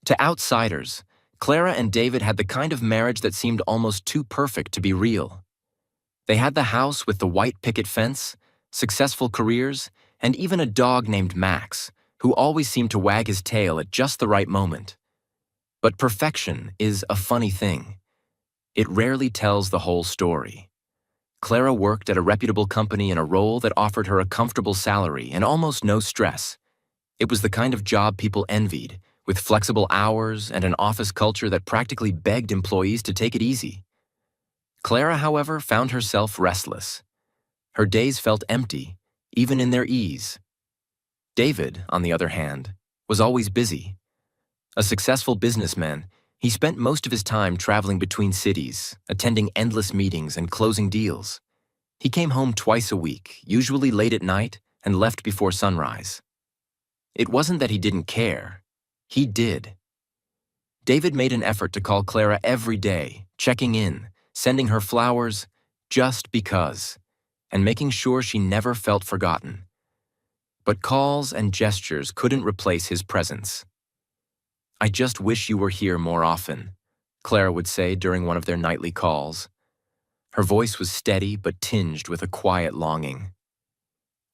To outsiders, Clara and David had the kind of marriage that seemed almost too perfect to be real. They had the house with the white picket fence, successful careers, and even a dog named Max, who always seemed to wag his tail at just the right moment. But perfection is a funny thing. It rarely tells the whole story. Clara worked at a reputable company in a role that offered her a comfortable salary and almost no stress. It was the kind of job people envied, with flexible hours and an office culture that practically begged employees to take it easy. Clara, however, found herself restless. Her days felt empty, even in their ease. David, on the other hand, was always busy. A successful businessman, he spent most of his time traveling between cities, attending endless meetings and closing deals. He came home twice a week, usually late at night, and left before sunrise. It wasn't that he didn't care. He did. David made an effort to call Clara every day, checking in, sending her flowers, just because, and making sure she never felt forgotten. But calls and gestures couldn't replace his presence. "I just wish you were here more often," Clara would say during one of their nightly calls. Her voice was steady but tinged with a quiet longing.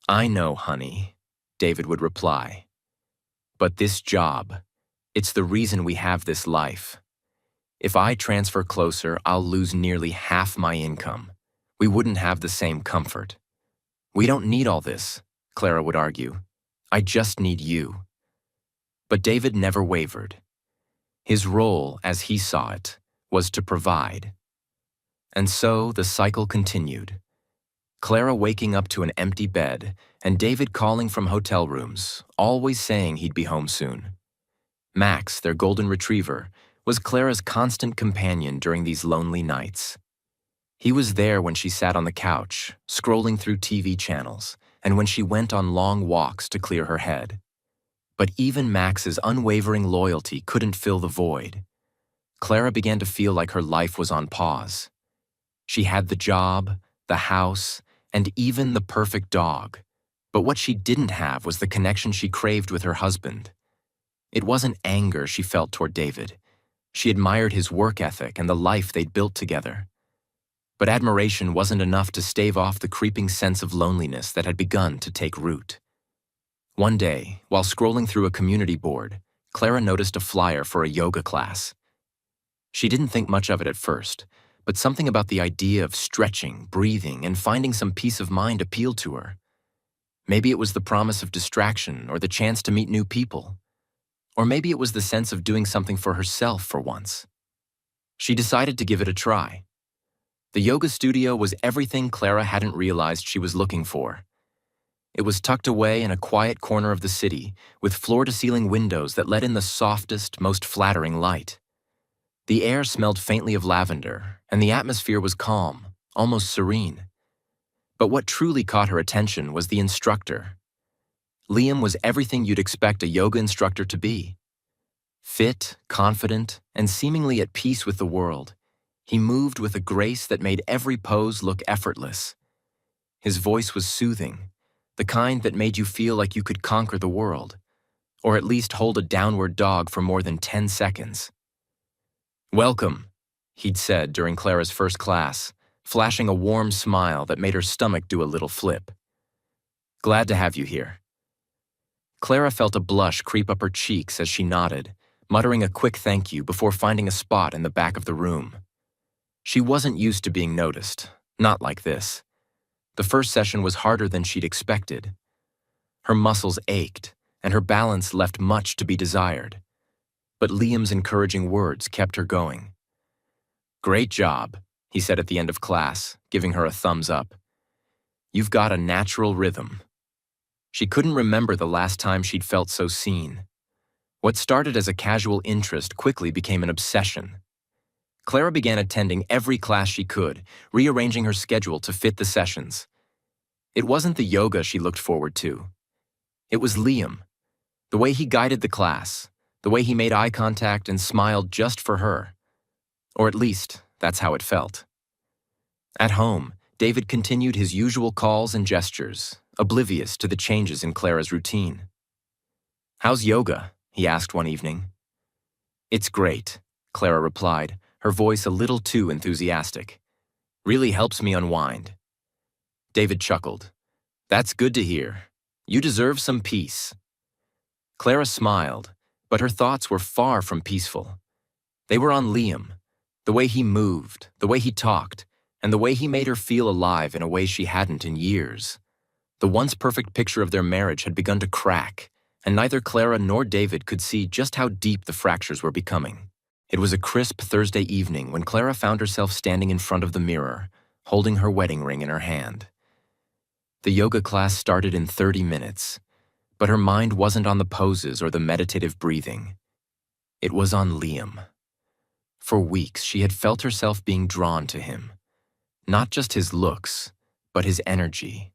"I know, honey," David would reply. "But this job, it's the reason we have this life. If I transfer closer, I'll lose nearly half my income. We wouldn't have the same comfort." "We don't need all this," Clara would argue. "I just need you." But David never wavered. His role, as he saw it, was to provide. And so the cycle continued. Clara waking up to an empty bed, and David calling from hotel rooms, always saying he'd be home soon. Max, their golden retriever, was Clara's constant companion during these lonely nights. He was there when she sat on the couch, scrolling through TV channels, and when she went on long walks to clear her head. But even Max's unwavering loyalty couldn't fill the void. Clara began to feel like her life was on pause. She had the job, the house, and even the perfect dog. But what she didn't have was the connection she craved with her husband. It wasn't anger she felt toward David. She admired his work ethic and the life they'd built together. But admiration wasn't enough to stave off the creeping sense of loneliness that had begun to take root. One day, while scrolling through a community board, Clara noticed a flyer for a yoga class. She didn't think much of it at first, but something about the idea of stretching, breathing, and finding some peace of mind appealed to her. Maybe it was the promise of distraction or the chance to meet new people. Or maybe it was the sense of doing something for herself for once. She decided to give it a try. The yoga studio was everything Clara hadn't realized she was looking for. It was tucked away in a quiet corner of the city, with floor-to-ceiling windows that let in the softest, most flattering light. The air smelled faintly of lavender, and the atmosphere was calm, almost serene. But what truly caught her attention was the instructor. Liam was everything you'd expect a yoga instructor to be. Fit, confident, and seemingly at peace with the world, he moved with a grace that made every pose look effortless. His voice was soothing, the kind that made you feel like you could conquer the world, or at least hold a downward dog for more than 10 seconds. "Welcome," he'd said during Clara's first class, flashing a warm smile that made her stomach do a little flip. "Glad to have you here." Clara felt a blush creep up her cheeks as she nodded, muttering a quick thank you before finding a spot in the back of the room. She wasn't used to being noticed, not like this. The first session was harder than she'd expected. Her muscles ached, and her balance left much to be desired. But Liam's encouraging words kept her going. "Great job," he said at the end of class, giving her a thumbs up. "You've got a natural rhythm." She couldn't remember the last time she'd felt so seen. What started as a casual interest quickly became an obsession. Clara began attending every class she could, rearranging her schedule to fit the sessions. It wasn't the yoga she looked forward to. It was Liam. The way he guided the class, the way he made eye contact and smiled just for her. Or at least, that's how it felt. At home, David continued his usual calls and gestures, oblivious to the changes in Clara's routine. "How's yoga?" he asked one evening. It's great, Clara replied, her voice a little too enthusiastic. Really helps me unwind. David chuckled. That's good to hear. You deserve some peace. Clara smiled, but her thoughts were far from peaceful. They were on Liam, the way he moved, the way he talked, and the way he made her feel alive in a way she hadn't in years. The once perfect picture of their marriage had begun to crack, and neither Clara nor David could see just how deep the fractures were becoming. It was a crisp Thursday evening when Clara found herself standing in front of the mirror, holding her wedding ring in her hand. The yoga class started in 30 minutes, but her mind wasn't on the poses or the meditative breathing. It was on Liam. For weeks, she had felt herself being drawn to him. Not just his looks, but his energy.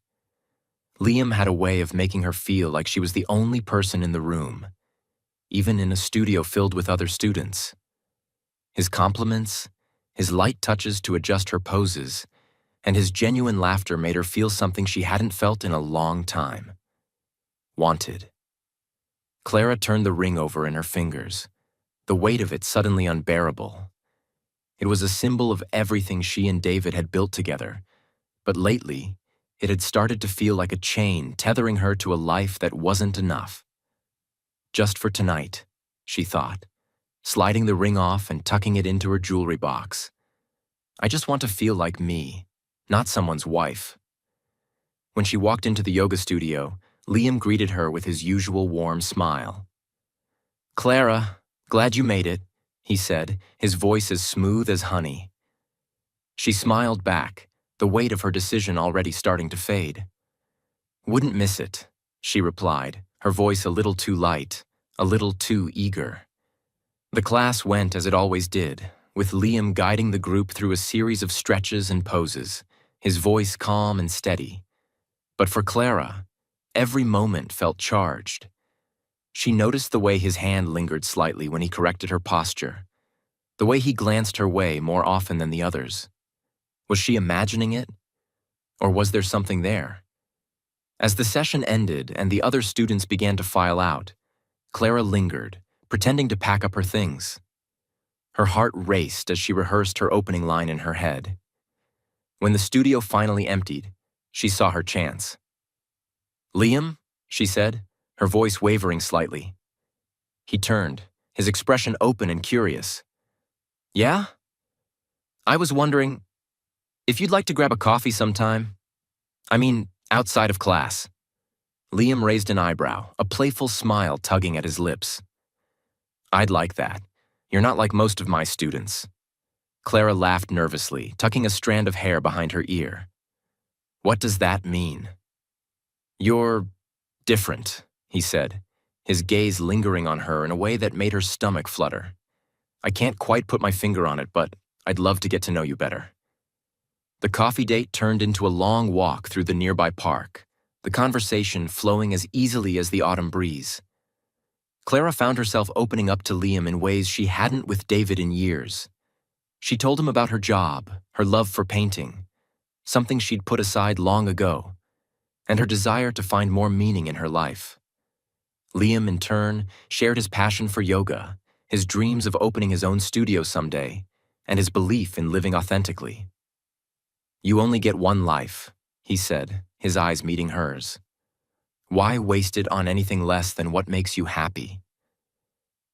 Liam had a way of making her feel like she was the only person in the room, even in a studio filled with other students. His compliments, his light touches to adjust her poses, and his genuine laughter made her feel something she hadn't felt in a long time. Wanted. Clara turned the ring over in her fingers, the weight of it suddenly unbearable. It was a symbol of everything she and David had built together, but lately, it had started to feel like a chain tethering her to a life that wasn't enough. Just for tonight, she thought, sliding the ring off and tucking it into her jewelry box. I just want to feel like me, not someone's wife. When she walked into the yoga studio, Liam greeted her with his usual warm smile. Clara, glad you made it, he said, his voice as smooth as honey. She smiled back, the weight of her decision already starting to fade. Wouldn't miss it, she replied, her voice a little too light, a little too eager. The class went as it always did, with Liam guiding the group through a series of stretches and poses, his voice calm and steady. But for Clara, every moment felt charged. She noticed the way his hand lingered slightly when he corrected her posture, the way he glanced her way more often than the others. Was she imagining it? Or was there something there? As the session ended and the other students began to file out, Clara lingered, pretending to pack up her things. Her heart raced as she rehearsed her opening line in her head. When the studio finally emptied, she saw her chance. Liam, she said, her voice wavering slightly. He turned, his expression open and curious. Yeah? I was wondering if you'd like to grab a coffee sometime. I mean, outside of class. Liam raised an eyebrow, a playful smile tugging at his lips. I'd like that. You're not like most of my students. Clara laughed nervously, tucking a strand of hair behind her ear. What does that mean? You're different, he said, his gaze lingering on her in a way that made her stomach flutter. I can't quite put my finger on it, but I'd love to get to know you better. The coffee date turned into a long walk through the nearby park, the conversation flowing as easily as the autumn breeze. Clara found herself opening up to Liam in ways she hadn't with David in years. She told him about her job, her love for painting, something she'd put aside long ago, and her desire to find more meaning in her life. Liam, in turn, shared his passion for yoga, his dreams of opening his own studio someday, and his belief in living authentically. You only get one life, he said, his eyes meeting hers. Why waste it on anything less than what makes you happy?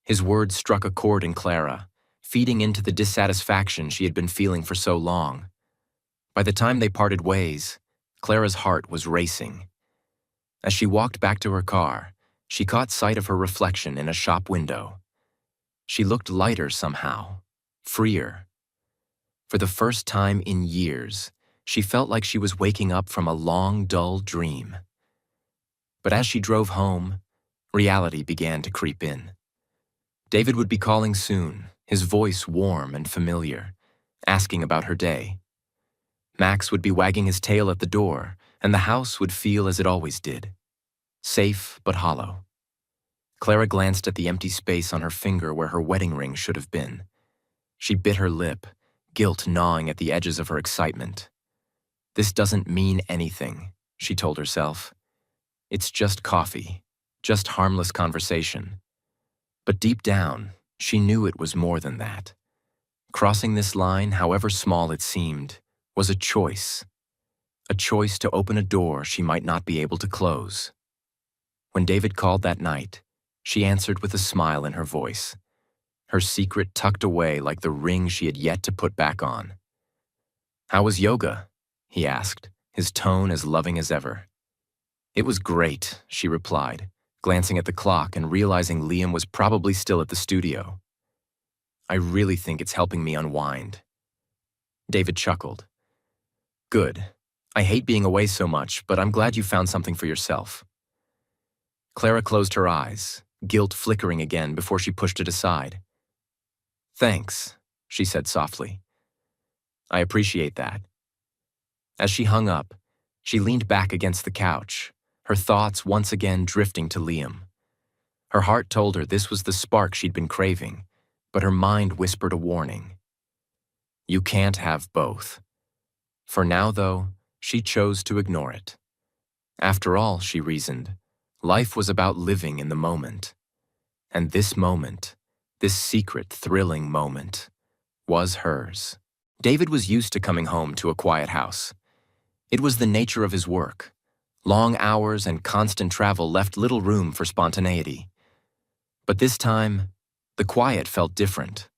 His words struck a chord in Clara, feeding into the dissatisfaction she had been feeling for so long. By the time they parted ways, Clara's heart was racing. As she walked back to her car, she caught sight of her reflection in a shop window. She looked lighter somehow, freer. For the first time in years, she felt like she was waking up from a long, dull dream. But as she drove home, reality began to creep in. David would be calling soon, his voice warm and familiar, asking about her day. Max would be wagging his tail at the door, and the house would feel as it always did, safe but hollow. Clara glanced at the empty space on her finger where her wedding ring should have been. She bit her lip, guilt gnawing at the edges of her excitement. This doesn't mean anything, she told herself. It's just coffee, just harmless conversation. But deep down, She knew it was more than that. Crossing this line, however small it seemed, was a choice to open a door she might not be able to close. When David called that night, she answered with a smile in her voice, her secret tucked away like the ring she had yet to put back on. "How was yoga?" he asked, his tone as loving as ever. "It was great," she replied, glancing at the clock and realizing Liam was probably still at the studio. "I really think it's helping me unwind." David chuckled. "Good. I hate being away so much, but I'm glad you found something for yourself." Clara closed her eyes, guilt flickering again before she pushed it aside. "Thanks," she said softly. "I appreciate that." As she hung up, she leaned back against the couch, her thoughts once again drifting to Liam. Her heart told her this was the spark she'd been craving, but her mind whispered a warning. You can't have both. For now, though, she chose to ignore it. After all, she reasoned, life was about living in the moment. And this moment, this secret, thrilling moment, was hers. David was used to coming home to a quiet house. It was the nature of his work. Long hours and constant travel left little room for spontaneity. But this time, the quiet felt different.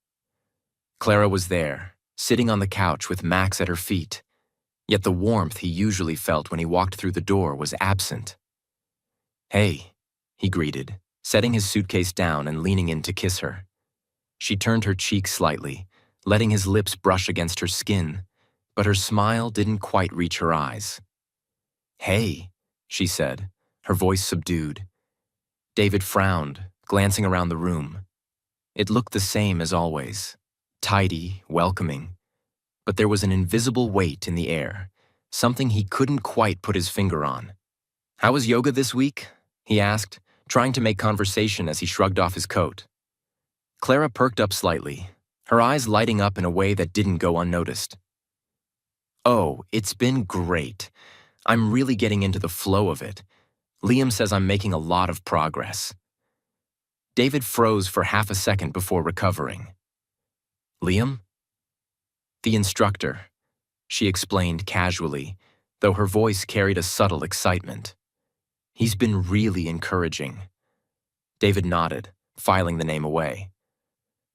Clara was there, sitting on the couch with Max at her feet, yet the warmth he usually felt when he walked through the door was absent. "Hey," he greeted, setting his suitcase down and leaning in to kiss her. She turned her cheek slightly, letting his lips brush against her skin, but her smile didn't quite reach her eyes. "Hey," she said, her voice subdued. David frowned, glancing around the room. It looked the same as always, tidy, welcoming, but there was an invisible weight in the air, something he couldn't quite put his finger on. "How was yoga this week?" he asked, trying to make conversation as he shrugged off his coat. Clara perked up slightly, her eyes lighting up in a way that didn't go unnoticed. "Oh, it's been great. I'm really getting into the flow of it. Liam says I'm making a lot of progress." David froze for half a second before recovering. "Liam?" "The instructor," she explained casually, though her voice carried a subtle excitement. "He's been really encouraging." David nodded, filing the name away.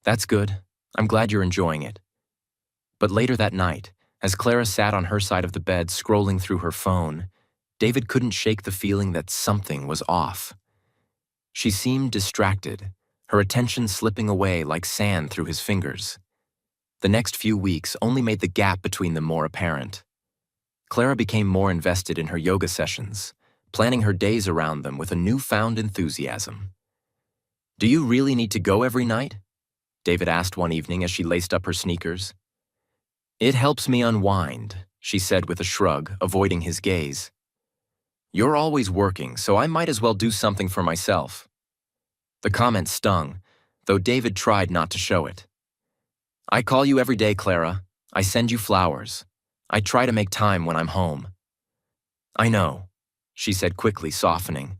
"That's good. I'm glad you're enjoying it." But later that night, as Clara sat on her side of the bed scrolling through her phone, David couldn't shake the feeling that something was off. She seemed distracted, her attention slipping away like sand through his fingers. The next few weeks only made the gap between them more apparent. Clara became more invested in her yoga sessions, planning her days around them with a newfound enthusiasm. "Do you really need to go every night?" David asked one evening as she laced up her sneakers. "It helps me unwind," she said with a shrug, avoiding his gaze. "You're always working, so I might as well do something for myself." The comment stung, though David tried not to show it. "I call you every day, Clara. I send you flowers. I try to make time when I'm home." "I know," she said quickly, softening.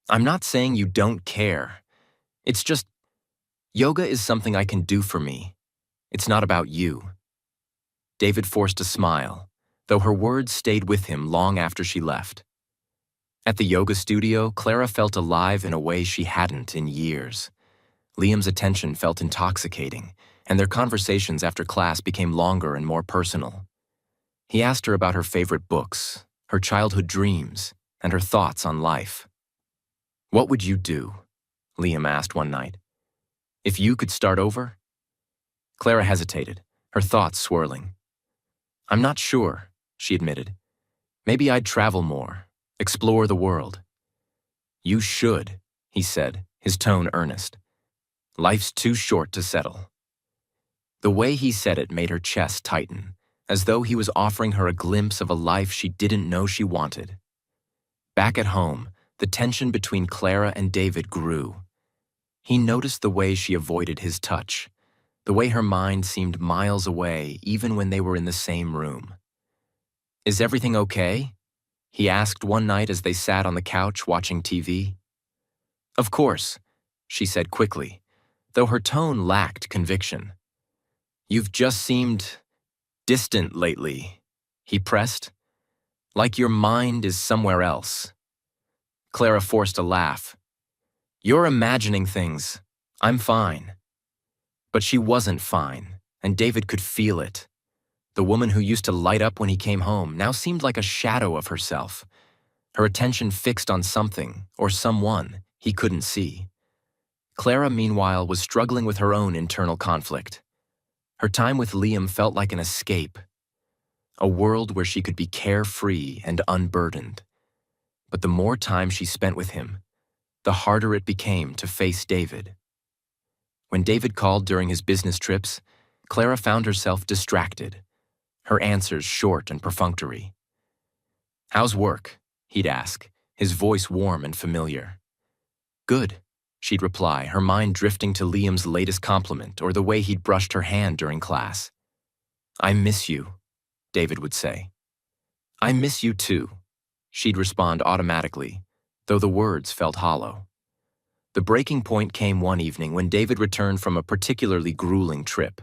"I'm not saying you don't care. It's just, yoga is something I can do for me. It's not about you." David forced a smile, though her words stayed with him long after she left. At the yoga studio, Clara felt alive in a way she hadn't in years. Liam's attention felt intoxicating, and their conversations after class became longer and more personal. He asked her about her favorite books, her childhood dreams, and her thoughts on life. "What would you do?" Liam asked one night. "If you could start over?" Clara hesitated, her thoughts swirling. "I'm not sure," she admitted. "Maybe I'd travel more, explore the world." "You should," he said, his tone earnest. "Life's too short to settle." The way he said it made her chest tighten, as though he was offering her a glimpse of a life she didn't know she wanted. Back at home, the tension between Clara and David grew. He noticed the way she avoided his touch, the way her mind seemed miles away even when they were in the same room. "Is everything okay?" he asked one night as they sat on the couch watching TV. "Of course," she said quickly, though her tone lacked conviction. "You've just seemed distant lately," he pressed, "like your mind is somewhere else." Clara forced a laugh. "You're imagining things. I'm fine." But she wasn't fine, and David could feel it. The woman who used to light up when he came home now seemed like a shadow of herself, her attention fixed on something or someone he couldn't see. Clara, meanwhile, was struggling with her own internal conflict. Her time with Liam felt like an escape, a world where she could be carefree and unburdened. But the more time she spent with him, the harder it became to face David. When David called during his business trips, Clara found herself distracted, her answers short and perfunctory. "How's work?" he'd ask, his voice warm and familiar. "Good," she'd reply, her mind drifting to Liam's latest compliment or the way he'd brushed her hand during class. "I miss you," David would say. "I miss you too," she'd respond automatically, though the words felt hollow. The breaking point came one evening when David returned from a particularly grueling trip.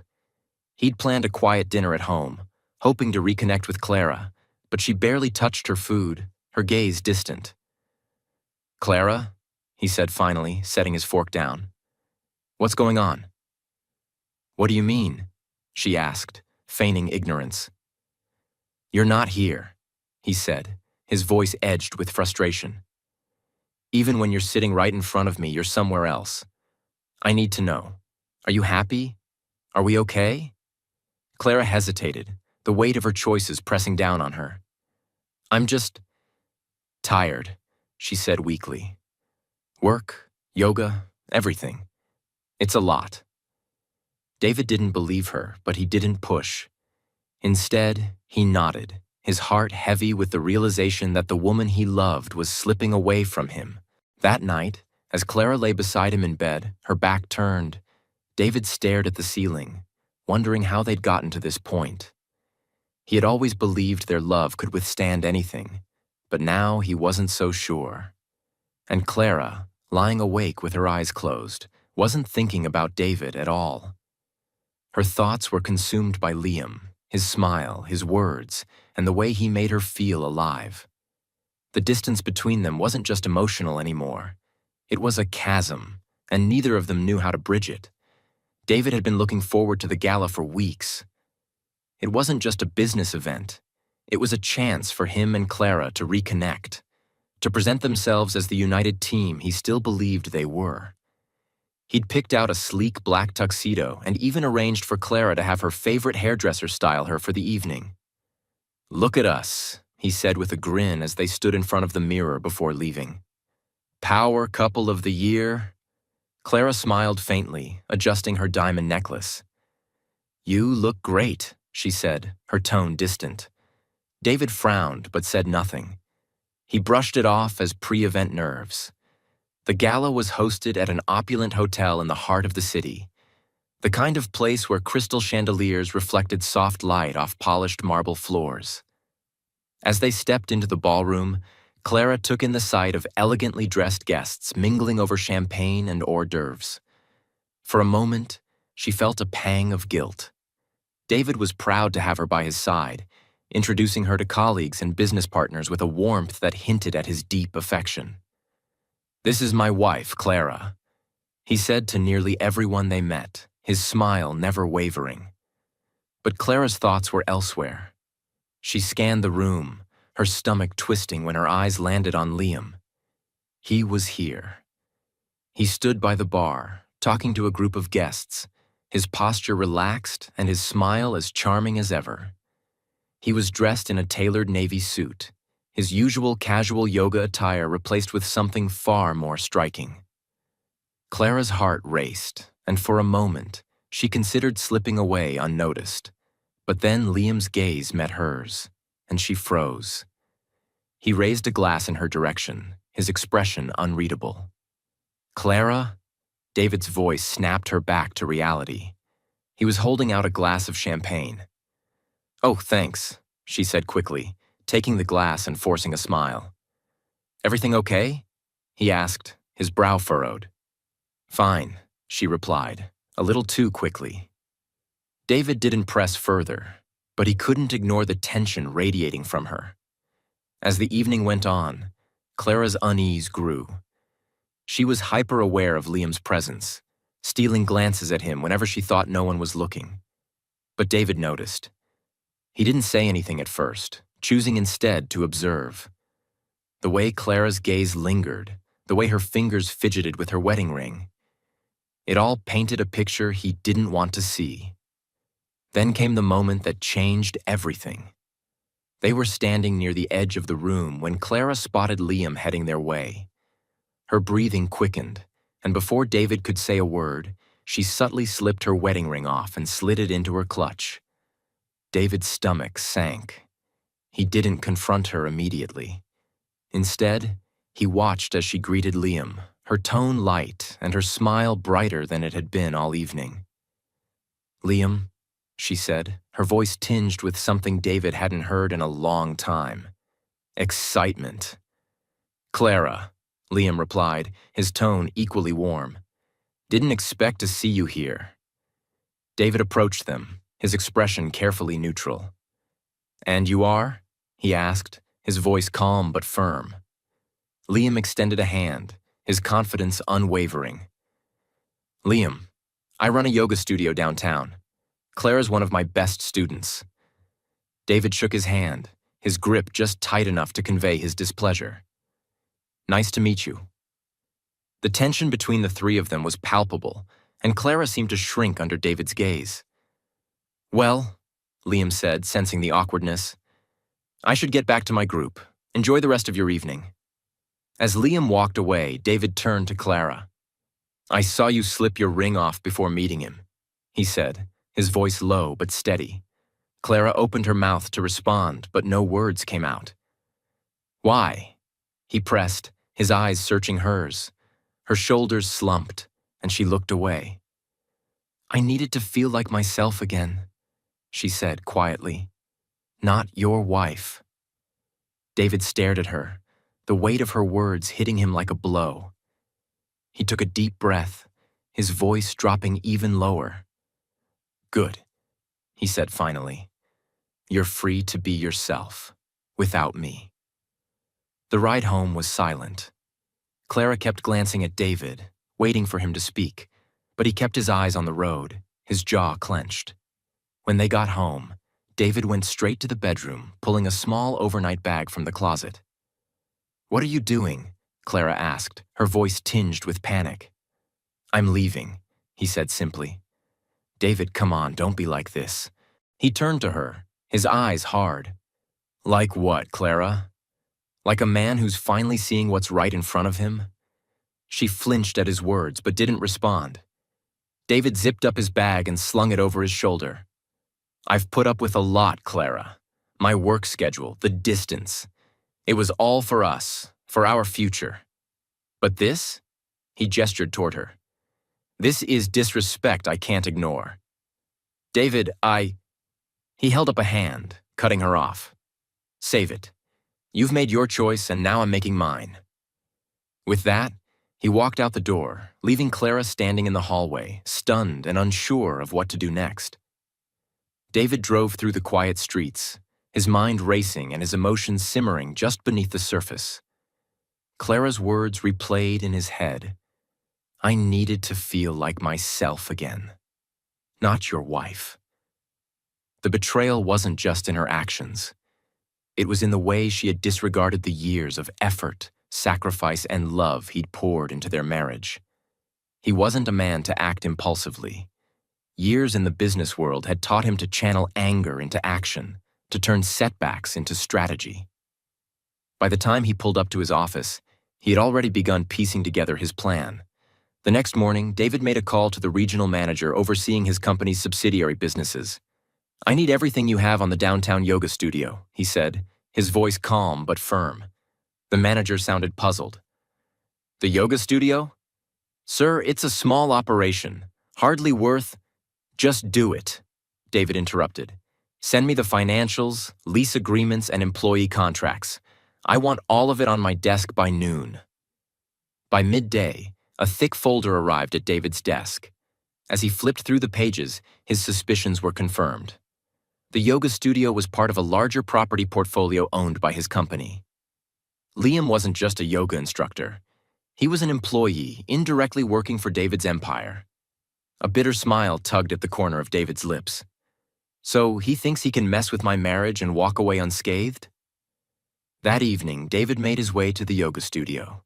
He'd planned a quiet dinner at home, hoping to reconnect with Clara, but she barely touched her food, her gaze distant. "Clara," he said finally, setting his fork down. "What's going on?" "What do you mean?" she asked, feigning ignorance. "You're not here," he said, his voice edged with frustration. "Even when you're sitting right in front of me, you're somewhere else. I need to know. Are you happy? Are we okay?" Clara hesitated, the weight of her choices pressing down on her. "I'm just tired," she said weakly. "Work, yoga, everything. It's a lot." David didn't believe her, but he didn't push. Instead, he nodded, his heart heavy with the realization that the woman he loved was slipping away from him. That night, as Clara lay beside him in bed, her back turned, David stared at the ceiling, wondering how they'd gotten to this point. He had always believed their love could withstand anything, but now he wasn't so sure. And Clara, lying awake with her eyes closed, wasn't thinking about David at all. Her thoughts were consumed by Liam, his smile, his words, and the way he made her feel alive. The distance between them wasn't just emotional anymore. It was a chasm, and neither of them knew how to bridge it. David had been looking forward to the gala for weeks. It wasn't just a business event. It was a chance for him and Clara to reconnect, to present themselves as the united team he still believed they were. He'd picked out a sleek black tuxedo and even arranged for Clara to have her favorite hairdresser style her for the evening. "Look at us," he said with a grin as they stood in front of the mirror before leaving. "Power couple of the year." Clara smiled faintly, adjusting her diamond necklace. "You look great," she said, her tone distant. David frowned but said nothing. He brushed it off as pre-event nerves. The gala was hosted at an opulent hotel in the heart of the city, the kind of place where crystal chandeliers reflected soft light off polished marble floors. As they stepped into the ballroom, Clara took in the sight of elegantly dressed guests mingling over champagne and hors d'oeuvres. For a moment, she felt a pang of guilt. David was proud to have her by his side, introducing her to colleagues and business partners with a warmth that hinted at his deep affection. "This is my wife, Clara," he said to nearly everyone they met, his smile never wavering. But Clara's thoughts were elsewhere. She scanned the room, her stomach twisting when her eyes landed on Liam. He was here. He stood by the bar, talking to a group of guests, his posture relaxed and his smile as charming as ever. He was dressed in a tailored navy suit, his usual casual yoga attire replaced with something far more striking. Clara's heart raced, and for a moment, she considered slipping away unnoticed. But then Liam's gaze met hers, and she froze. He raised a glass in her direction, his expression unreadable. "Clara?" David's voice snapped her back to reality. He was holding out a glass of champagne. "Oh, thanks," she said quickly, taking the glass and forcing a smile. "Everything okay?" he asked, his brow furrowed. "Fine," she replied, a little too quickly. David didn't press further, but he couldn't ignore the tension radiating from her. As the evening went on, Clara's unease grew. She was hyper-aware of Liam's presence, stealing glances at him whenever she thought no one was looking. But David noticed. He didn't say anything at first, choosing instead to observe. The way Clara's gaze lingered, the way her fingers fidgeted with her wedding ring. It all painted a picture he didn't want to see. Then came the moment that changed everything. They were standing near the edge of the room when Clara spotted Liam heading their way. Her breathing quickened, and before David could say a word, she subtly slipped her wedding ring off and slid it into her clutch. David's stomach sank. He didn't confront her immediately. Instead, he watched as she greeted Liam, her tone light and her smile brighter than it had been all evening. "Liam," she said, her voice tinged with something David hadn't heard in a long time. Excitement. "Clara," Liam replied, his tone equally warm. "Didn't expect to see you here." David approached them, his expression carefully neutral. "And you are?" he asked, his voice calm but firm. Liam extended a hand, his confidence unwavering. "Liam, I run a yoga studio downtown. Clara's one of my best students." David shook his hand, his grip just tight enough to convey his displeasure. "Nice to meet you." The tension between the three of them was palpable, and Clara seemed to shrink under David's gaze. "Well," Liam said, sensing the awkwardness, "I should get back to my group. Enjoy the rest of your evening." As Liam walked away, David turned to Clara. "I saw you slip your ring off before meeting him," he said, his voice low but steady. Clara opened her mouth to respond, but no words came out. "Why?" he pressed, his eyes searching hers. Her shoulders slumped, and she looked away. "I needed to feel like myself again," she said quietly. "Not your wife." David stared at her, the weight of her words hitting him like a blow. He took a deep breath, his voice dropping even lower. "Good," he said finally. "You're free to be yourself, without me." The ride home was silent. Clara kept glancing at David, waiting for him to speak, but he kept his eyes on the road, his jaw clenched. When they got home, David went straight to the bedroom, pulling a small overnight bag from the closet. "What are you doing?" Clara asked, her voice tinged with panic. "I'm leaving," he said simply. "David, come on, don't be like this." He turned to her, his eyes hard. "Like what, Clara? Like a man who's finally seeing what's right in front of him?" She flinched at his words, but didn't respond. David zipped up his bag and slung it over his shoulder. "I've put up with a lot, Clara. My work schedule, the distance. It was all for us, for our future. But this?" He gestured toward her. "This is disrespect I can't ignore. David, He held up a hand, cutting her off. "Save it. You've made your choice, and now I'm making mine." With that, he walked out the door, leaving Clara standing in the hallway, stunned and unsure of what to do next. David drove through the quiet streets, his mind racing and his emotions simmering just beneath the surface. Clara's words replayed in his head. "I needed to feel like myself again. Not your wife." The betrayal wasn't just in her actions. It was in the way she had disregarded the years of effort, sacrifice, and love he'd poured into their marriage. He wasn't a man to act impulsively. Years in the business world had taught him to channel anger into action, to turn setbacks into strategy. By the time he pulled up to his office, he had already begun piecing together his plan. The next morning, David made a call to the regional manager overseeing his company's subsidiary businesses. "I need everything you have on the downtown yoga studio," he said, his voice calm but firm. The manager sounded puzzled. "The yoga studio? Sir, it's a small operation, hardly worth—" "Just do it," David interrupted. "Send me the financials, lease agreements, and employee contracts. I want all of it on my desk by noon." By midday, A thick folder arrived at David's desk. As he flipped through the pages, his suspicions were confirmed. The yoga studio was part of a larger property portfolio owned by his company. Liam wasn't just a yoga instructor. He was an employee, indirectly working for David's empire. A bitter smile tugged at the corner of David's lips. So he thinks he can mess with my marriage and walk away unscathed? That evening, David made his way to the yoga studio.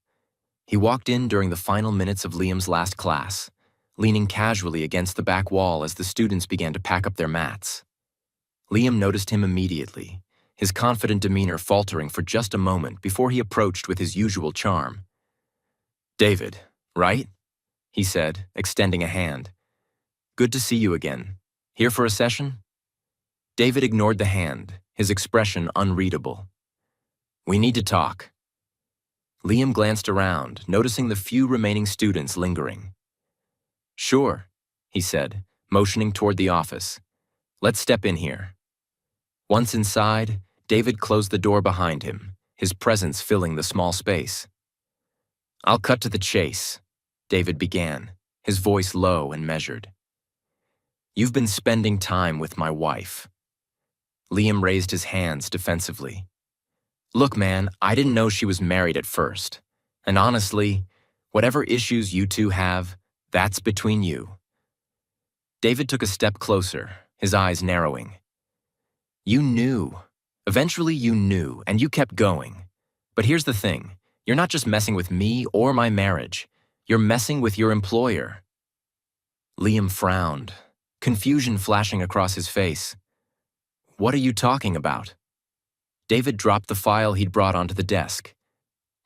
He walked in during the final minutes of Liam's last class, leaning casually against the back wall as the students began to pack up their mats. Liam noticed him immediately, his confident demeanor faltering for just a moment before he approached with his usual charm. "David, right?" he said, extending a hand. "Good to see you again. Here for a session?" David ignored the hand, his expression unreadable. "We need to talk." Liam glanced around, noticing the few remaining students lingering. "Sure," he said, motioning toward the office. "Let's step in here." Once inside, David closed the door behind him, his presence filling the small space. "I'll cut to the chase," David began, his voice low and measured. "You've been spending time with my wife." Liam raised his hands defensively. "Look, man, I didn't know she was married at first. And honestly, whatever issues you two have, that's between you." David took a step closer, his eyes narrowing. "You knew. Eventually you knew, and you kept going. But here's the thing. You're not just messing with me or my marriage. You're messing with your employer." Liam frowned, confusion flashing across his face. "What are you talking about?" David dropped the file he'd brought onto the desk.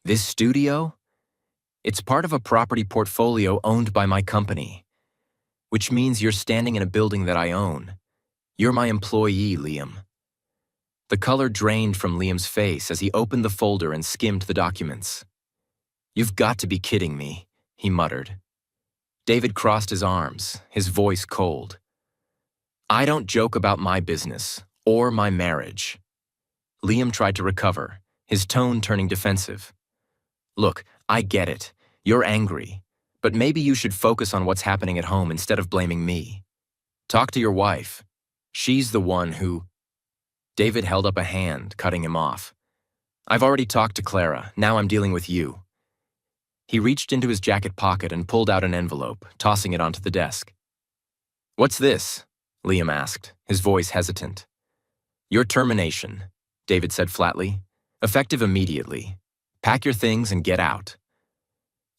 "This studio? It's part of a property portfolio owned by my company, which means you're standing in a building that I own. You're my employee, Liam." The color drained from Liam's face as he opened the folder and skimmed the documents. "You've got to be kidding me," he muttered. David crossed his arms, his voice cold. "I don't joke about my business or my marriage." Liam tried to recover, his tone turning defensive. "Look, I get it. You're angry. But maybe you should focus on what's happening at home instead of blaming me. Talk to your wife. She's the one who—" David held up a hand, cutting him off. "I've already talked to Clara. Now I'm dealing with you." He reached into his jacket pocket and pulled out an envelope, tossing it onto the desk. "What's this?" Liam asked, his voice hesitant. "Your termination," David said flatly. "Effective immediately. Pack your things and get out."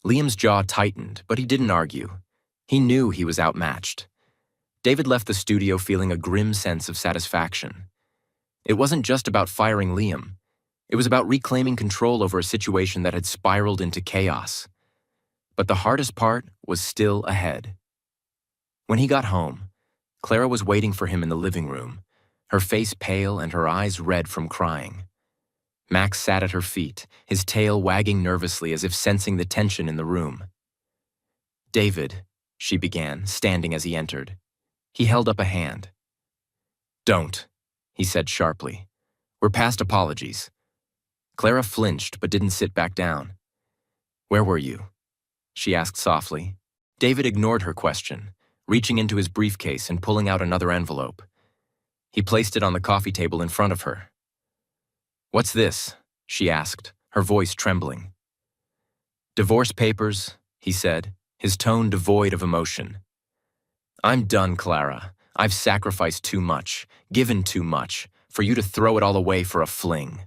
Liam's jaw tightened, but he didn't argue. He knew he was outmatched. David left the studio feeling a grim sense of satisfaction. It wasn't just about firing Liam. It was about reclaiming control over a situation that had spiraled into chaos. But the hardest part was still ahead. When he got home, Clara was waiting for him in the living room, her face pale and her eyes red from crying. Max sat at her feet, his tail wagging nervously as if sensing the tension in the room. "David," she began, standing as he entered. He held up a hand. "Don't," he said sharply. "We're past apologies." Clara flinched but didn't sit back down. "Where were you?" she asked softly. David ignored her question, reaching into his briefcase and pulling out another envelope. He placed it on the coffee table in front of her. "What's this?" she asked, her voice trembling. "Divorce papers," he said, his tone devoid of emotion. "I'm done, Clara. I've sacrificed too much, given too much, for you to throw it all away for a fling."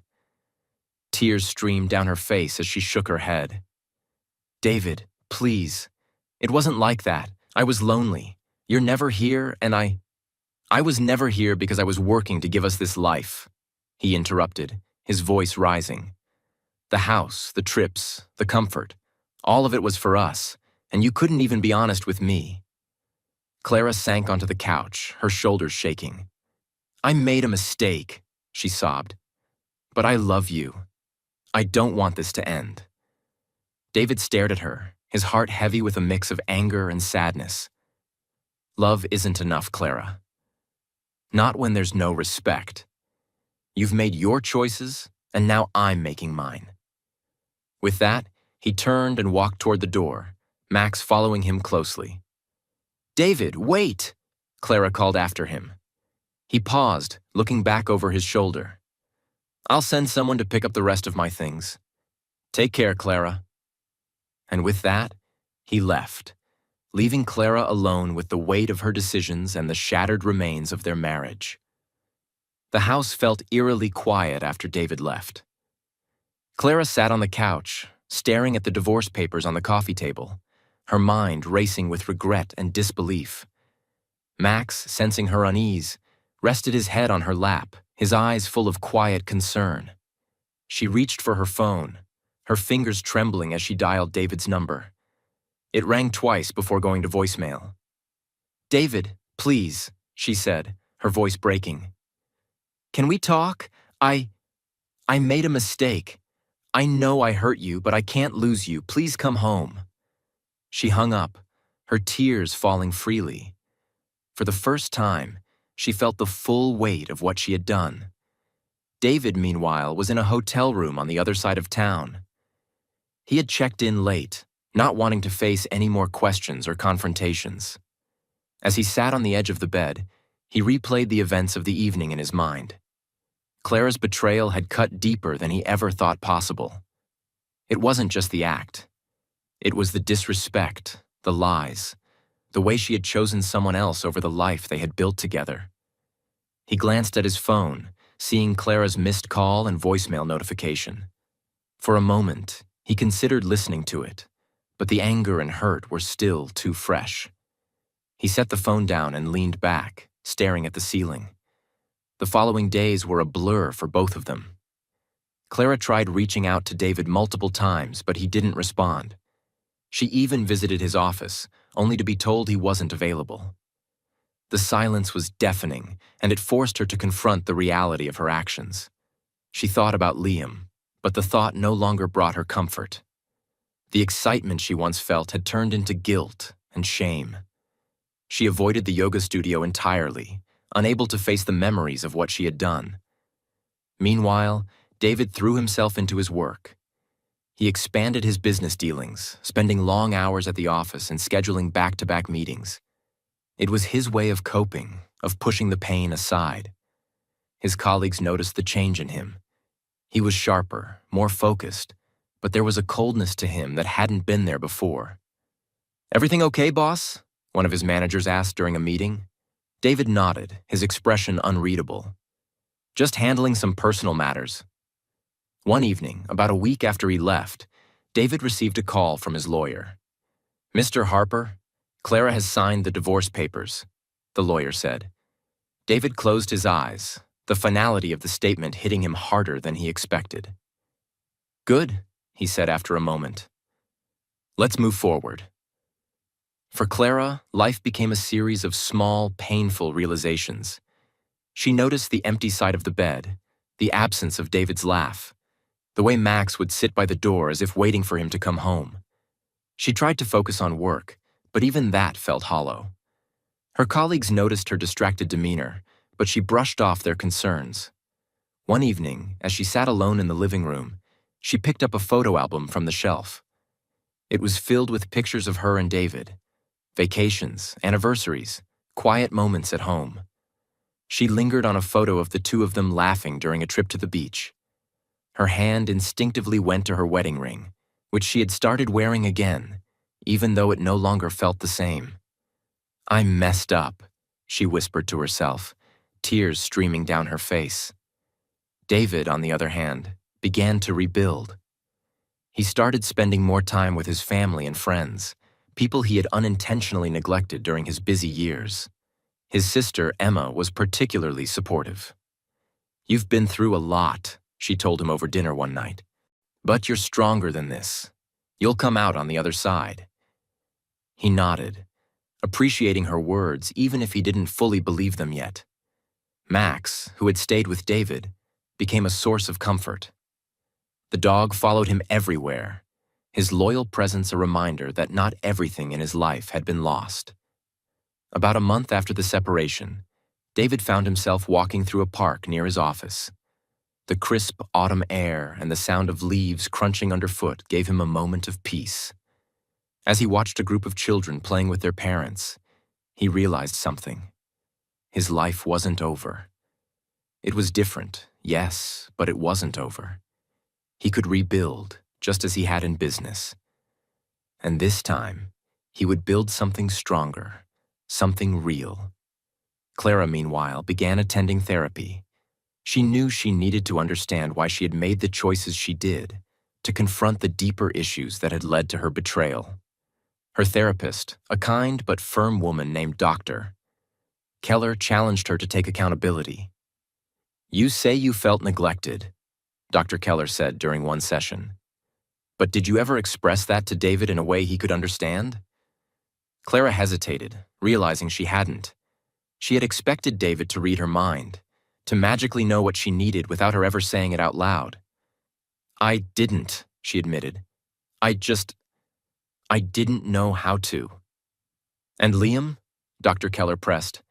Tears streamed down her face as she shook her head. "David, please. It wasn't like that. I was lonely. You're never here, and I was never here because I was working to give us this life," he interrupted, his voice rising. "The house, the trips, the comfort, all of it was for us, and you couldn't even be honest with me." Clara sank onto the couch, her shoulders shaking. "I made a mistake," she sobbed. "But I love you. I don't want this to end." David stared at her, his heart heavy with a mix of anger and sadness. "Love isn't enough, Clara. Not when there's no respect. You've made your choices, and now I'm making mine." With that, he turned and walked toward the door, Max following him closely. "David, wait!" Clara called after him. He paused, looking back over his shoulder. "I'll send someone to pick up the rest of my things. Take care, Clara." And with that, he left, leaving Clara alone with the weight of her decisions and the shattered remains of their marriage. The house felt eerily quiet after David left. Clara sat on the couch, staring at the divorce papers on the coffee table, her mind racing with regret and disbelief. Max, sensing her unease, rested his head on her lap, his eyes full of quiet concern. She reached for her phone, her fingers trembling as she dialed David's number. It rang twice before going to voicemail. "David, please," she said, her voice breaking. "Can we talk? I made a mistake. I know I hurt you, but I can't lose you. Please come home." She hung up, her tears falling freely. For the first time, she felt the full weight of what she had done. David, meanwhile, was in a hotel room on the other side of town. He had checked in late, not wanting to face any more questions or confrontations. As he sat on the edge of the bed, he replayed the events of the evening in his mind. Clara's betrayal had cut deeper than he ever thought possible. It wasn't just the act. It was the disrespect, the lies, the way she had chosen someone else over the life they had built together. He glanced at his phone, seeing Clara's missed call and voicemail notification. For a moment, he considered listening to it, but the anger and hurt were still too fresh. He set the phone down and leaned back, staring at the ceiling. The following days were a blur for both of them. Clara tried reaching out to David multiple times, but he didn't respond. She even visited his office, only to be told he wasn't available. The silence was deafening, and it forced her to confront the reality of her actions. She thought about Liam, but the thought no longer brought her comfort. The excitement she once felt had turned into guilt and shame. She avoided the yoga studio entirely, unable to face the memories of what she had done. Meanwhile, David threw himself into his work. He expanded his business dealings, spending long hours at the office and scheduling back-to-back meetings. It was his way of coping, of pushing the pain aside. His colleagues noticed the change in him. He was sharper, more focused, but there was a coldness to him that hadn't been there before. "Everything okay, boss?" one of his managers asked during a meeting. David nodded, his expression unreadable. "Just handling some personal matters." One evening, about a week after he left, David received a call from his lawyer. "Mr. Harper, Clara has signed the divorce papers," the lawyer said. David closed his eyes, the finality of the statement hitting him harder than he expected. "Good," he said after a moment. "Let's move forward." For Clara, life became a series of small, painful realizations. She noticed the empty side of the bed, the absence of David's laugh, the way Max would sit by the door as if waiting for him to come home. She tried to focus on work, but even that felt hollow. Her colleagues noticed her distracted demeanor, but she brushed off their concerns. One evening, as she sat alone in the living room, she picked up a photo album from the shelf. It was filled with pictures of her and David, vacations, anniversaries, quiet moments at home. She lingered on a photo of the two of them laughing during a trip to the beach. Her hand instinctively went to her wedding ring, which she had started wearing again, even though it no longer felt the same. "I messed up," she whispered to herself, tears streaming down her face. David, on the other hand, began to rebuild. He started spending more time with his family and friends, people he had unintentionally neglected during his busy years. His sister, Emma, was particularly supportive. "You've been through a lot," she told him over dinner one night. "But you're stronger than this. You'll come out on the other side." He nodded, appreciating her words even if he didn't fully believe them yet. Max, who had stayed with David, became a source of comfort. The dog followed him everywhere, his loyal presence a reminder that not everything in his life had been lost. About a month after the separation, David found himself walking through a park near his office. The crisp autumn air and the sound of leaves crunching underfoot gave him a moment of peace. As he watched a group of children playing with their parents, he realized something. His life wasn't over. It was different, yes, but it wasn't over. He could rebuild, just as he had in business. And this time, he would build something stronger, something real. Clara, meanwhile, began attending therapy. She knew she needed to understand why she had made the choices she did, to confront the deeper issues that had led to her betrayal. Her therapist, a kind but firm woman named Dr. Keller, challenged her to take accountability. "You say you felt neglected," Dr. Keller said during one session. "But did you ever express that to David in a way he could understand?" Clara hesitated, realizing she hadn't. She had expected David to read her mind, to magically know what she needed without her ever saying it out loud. "I didn't," she admitted. I didn't know how to." "And Liam?" Dr. Keller pressed.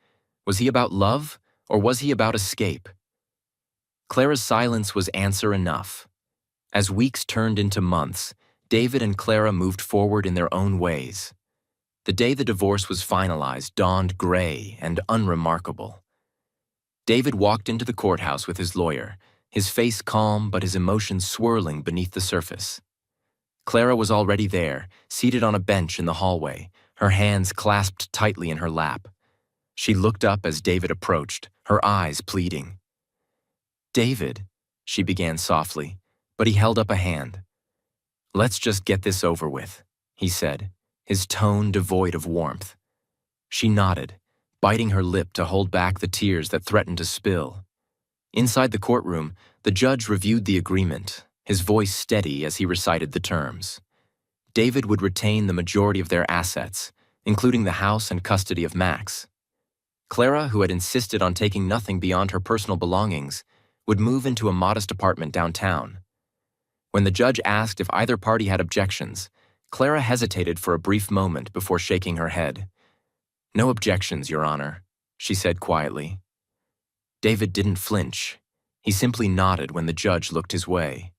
"Was he about love, or was he about escape?" Clara's silence was answer enough. As weeks turned into months, David and Clara moved forward in their own ways. The day the divorce was finalized dawned gray and unremarkable. David walked into the courthouse with his lawyer, his face calm but his emotions swirling beneath the surface. Clara was already there, seated on a bench in the hallway, her hands clasped tightly in her lap. She looked up as David approached, her eyes pleading. "David," she began softly, but he held up a hand. "Let's just get this over with," he said, his tone devoid of warmth. She nodded, biting her lip to hold back the tears that threatened to spill. Inside the courtroom, the judge reviewed the agreement, his voice steady as he recited the terms. David would retain the majority of their assets, including the house and custody of Max. Clara, who had insisted on taking nothing beyond her personal belongings, would move into a modest apartment downtown. When the judge asked if either party had objections, Clara hesitated for a brief moment before shaking her head. "No objections, Your Honor," she said quietly. David didn't flinch. He simply nodded when the judge looked his way.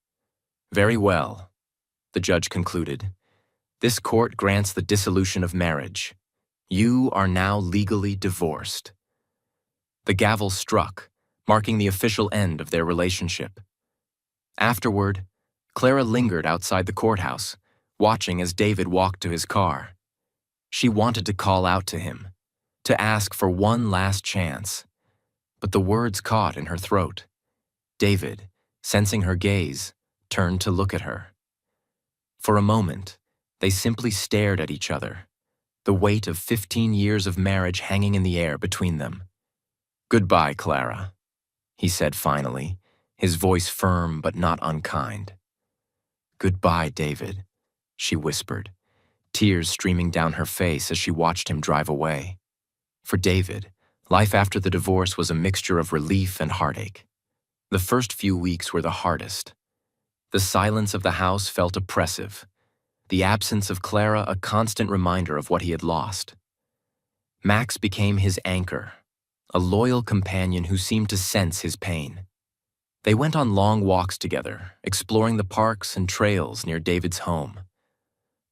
"Very well," the judge concluded. "This court grants the dissolution of marriage. You are now legally divorced." The gavel struck, marking the official end of their relationship. Afterward, Clara lingered outside the courthouse, watching as David walked to his car. She wanted to call out to him, to ask for one last chance, but the words caught in her throat. David, sensing her gaze, turned to look at her. For a moment, they simply stared at each other, the weight of 15 years of marriage hanging in the air between them. "Goodbye, Clara," he said finally, his voice firm but not unkind. "Goodbye, David," she whispered, tears streaming down her face as she watched him drive away. For David, life after the divorce was a mixture of relief and heartache. The first few weeks were the hardest. The silence of the house felt oppressive, the absence of Clara a constant reminder of what he had lost. Max became his anchor, a loyal companion who seemed to sense his pain. They went on long walks together, exploring the parks and trails near David's home.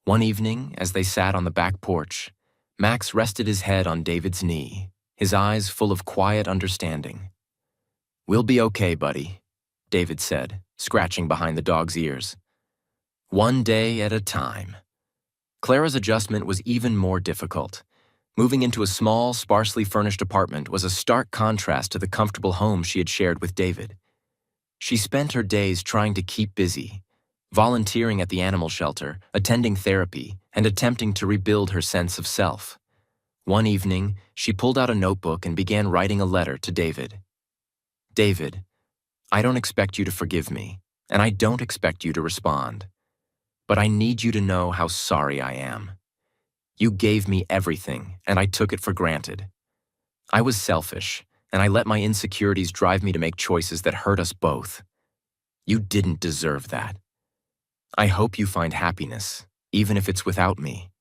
One evening, as they sat on the back porch, Max rested his head on David's knee, his eyes full of quiet understanding. "We'll be okay, buddy," David said, scratching behind the dog's ears. "One day at a time." Clara's adjustment was even more difficult. Moving into a small, sparsely furnished apartment was a stark contrast to the comfortable home she had shared with David. She spent her days trying to keep busy, volunteering at the animal shelter, attending therapy, and attempting to rebuild her sense of self. One evening, she pulled out a notebook and began writing a letter to David. "David, I don't expect you to forgive me, and I don't expect you to respond. But I need you to know how sorry I am. You gave me everything, and I took it for granted. I was selfish, and I let my insecurities drive me to make choices that hurt us both. You didn't deserve that. I hope you find happiness, even if it's without me.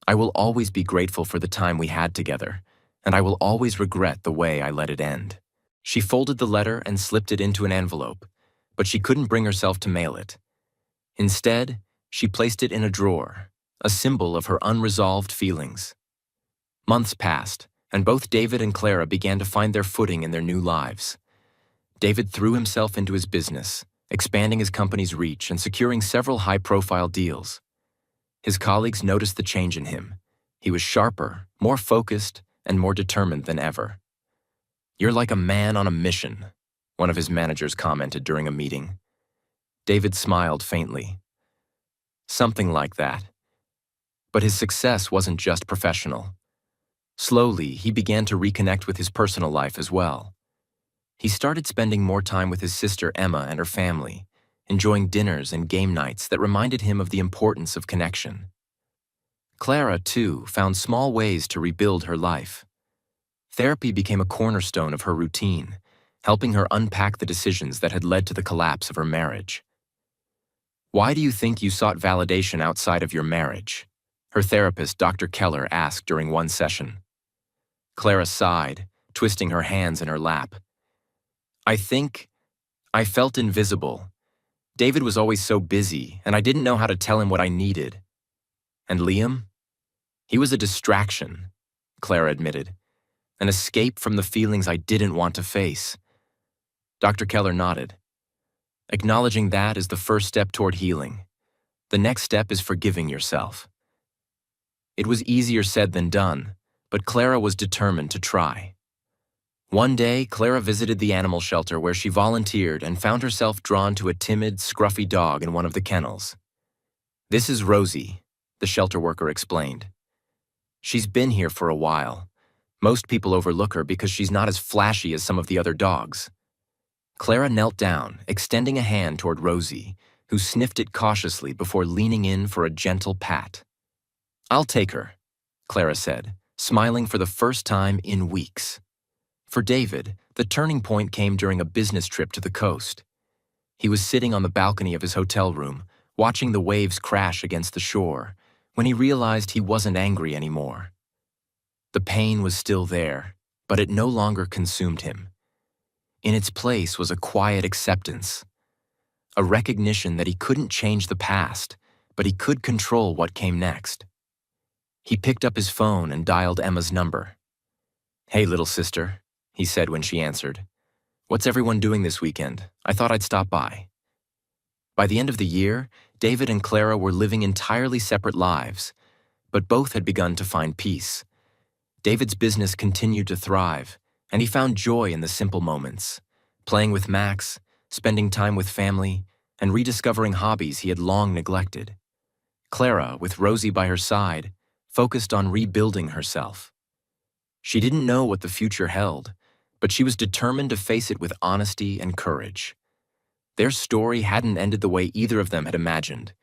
I will always be grateful for the time we had together, and I will always regret the way I let it end." She folded the letter and slipped it into an envelope, but she couldn't bring herself to mail it. Instead, she placed it in a drawer, a symbol of her unresolved feelings. Months passed, and both David and Clara began to find their footing in their new lives. David threw himself into his business, expanding his company's reach and securing several high-profile deals. His colleagues noticed the change in him. He was sharper, more focused, and more determined than ever. "You're like a man on a mission," one of his managers commented during a meeting. David smiled faintly. Something like that. But his success wasn't just professional. Slowly, he began to reconnect with his personal life as well. He started spending more time with his sister Emma and her family, enjoying dinners and game nights that reminded him of the importance of connection. Clara, too, found small ways to rebuild her life. Therapy became a cornerstone of her routine, helping her unpack the decisions that had led to the collapse of her marriage. "Why do you think you sought validation outside of your marriage?" her therapist, Dr. Keller, asked during one session. Clara sighed, twisting her hands in her lap. "I think I felt invisible. David was always so busy, and I didn't know how to tell him what I needed. And Liam? He was a distraction," Clara admitted, "an escape from the feelings I didn't want to face." Dr. Keller nodded. "Acknowledging that is the first step toward healing. The next step is forgiving yourself." It was easier said than done, but Clara was determined to try. One day, Clara visited the animal shelter where she volunteered and found herself drawn to a timid, scruffy dog in one of the kennels. "This is Rosie," the shelter worker explained. "She's been here for a while. Most people overlook her because she's not as flashy as some of the other dogs." Clara knelt down, extending a hand toward Rosie, who sniffed it cautiously before leaning in for a gentle pat. "I'll take her," Clara said, smiling for the first time in weeks. For David, the turning point came during a business trip to the coast. He was sitting on the balcony of his hotel room, watching the waves crash against the shore, when he realized he wasn't angry anymore. The pain was still there, but it no longer consumed him. In its place was a quiet acceptance, a recognition that he couldn't change the past, but he could control what came next. He picked up his phone and dialed Emma's number. "Hey, little sister," he said when she answered. "What's everyone doing this weekend? I thought I'd stop by." By the end of the year, David and Clara were living entirely separate lives, but both had begun to find peace. David's business continued to thrive, and he found joy in the simple moments, playing with Max, spending time with family, and rediscovering hobbies he had long neglected. Clara, with Rosie by her side, focused on rebuilding herself. She didn't know what the future held, but she was determined to face it with honesty and courage. Their story hadn't ended the way either of them had imagined,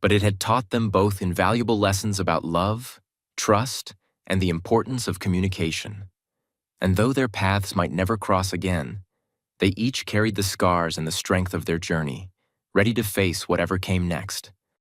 but it had taught them both invaluable lessons about love, trust, and the importance of communication. And though their paths might never cross again, they each carried the scars and the strength of their journey, ready to face whatever came next.